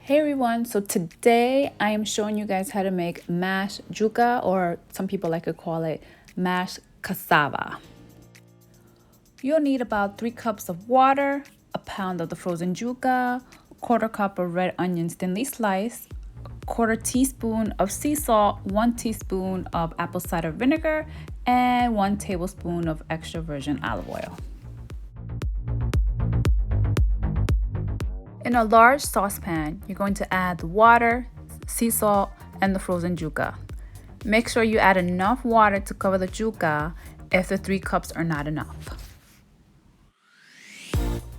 Hey everyone, so today I am showing you guys how to make mashed yuca, or some people like to call it mashed cassava. You'll need about 3 cups of water, a pound of the frozen yuca, a quarter cup of red onions thinly sliced, a quarter teaspoon of sea salt, 1 teaspoon of apple cider vinegar, and 1 tablespoon of extra virgin olive oil. In a large saucepan, you're going to add the water, sea salt, and the frozen yuca. Make sure you add enough water to cover the yuca if the 3 cups are not enough.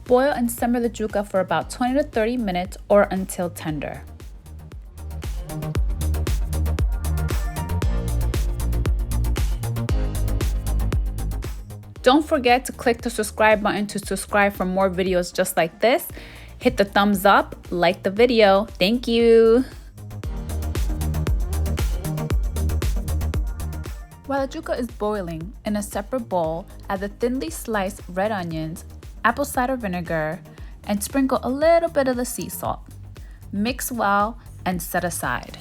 Boil and simmer the yuca for about 20 to 30 minutes or until tender. Don't forget to click the subscribe button to subscribe for more videos just like this. Hit the thumbs up, like the video. Thank you. While the yuca is boiling, in a separate bowl, add the thinly sliced red onions, apple cider vinegar, and sprinkle a little bit of the sea salt. Mix well and set aside.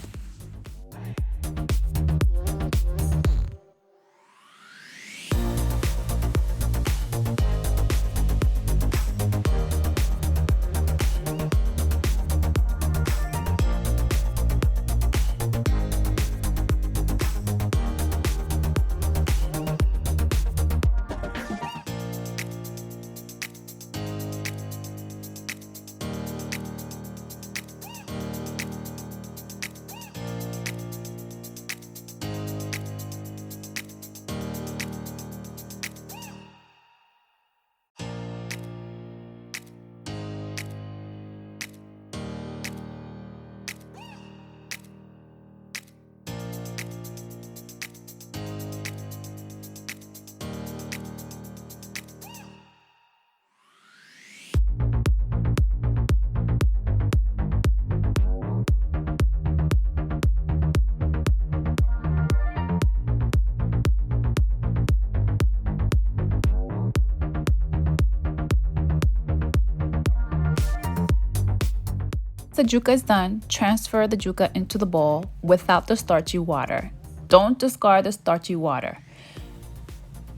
The yuca is done, transfer the yuca into the bowl without the starchy water. Don't discard the starchy water.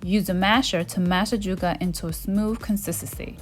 Use a masher to mash the yuca into a smooth consistency.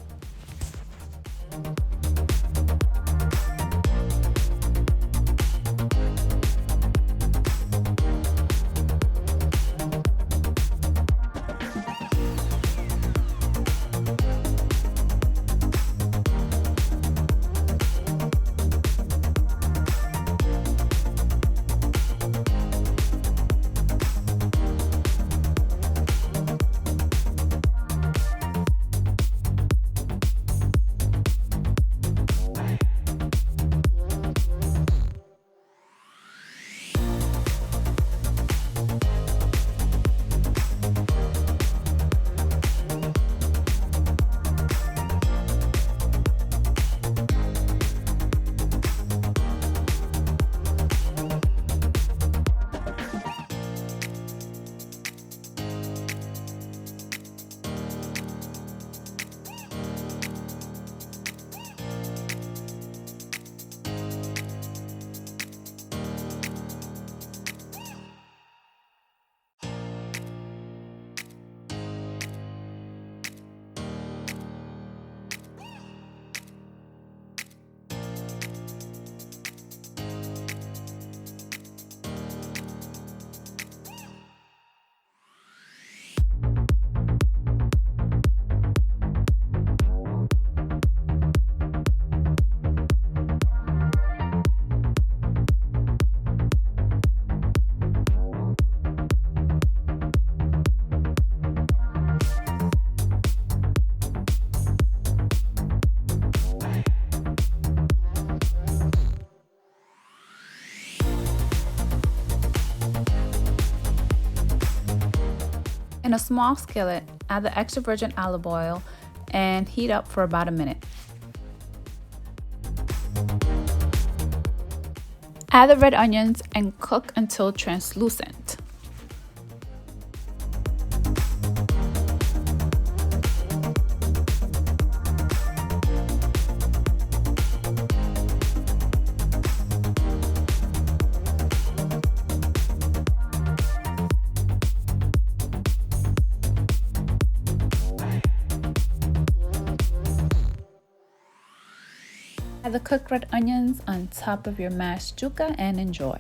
In a small skillet, add the extra virgin olive oil and heat up for about a minute. Add the red onions and cook until translucent. Add the cooked red onions on top of your mashed yuca and enjoy.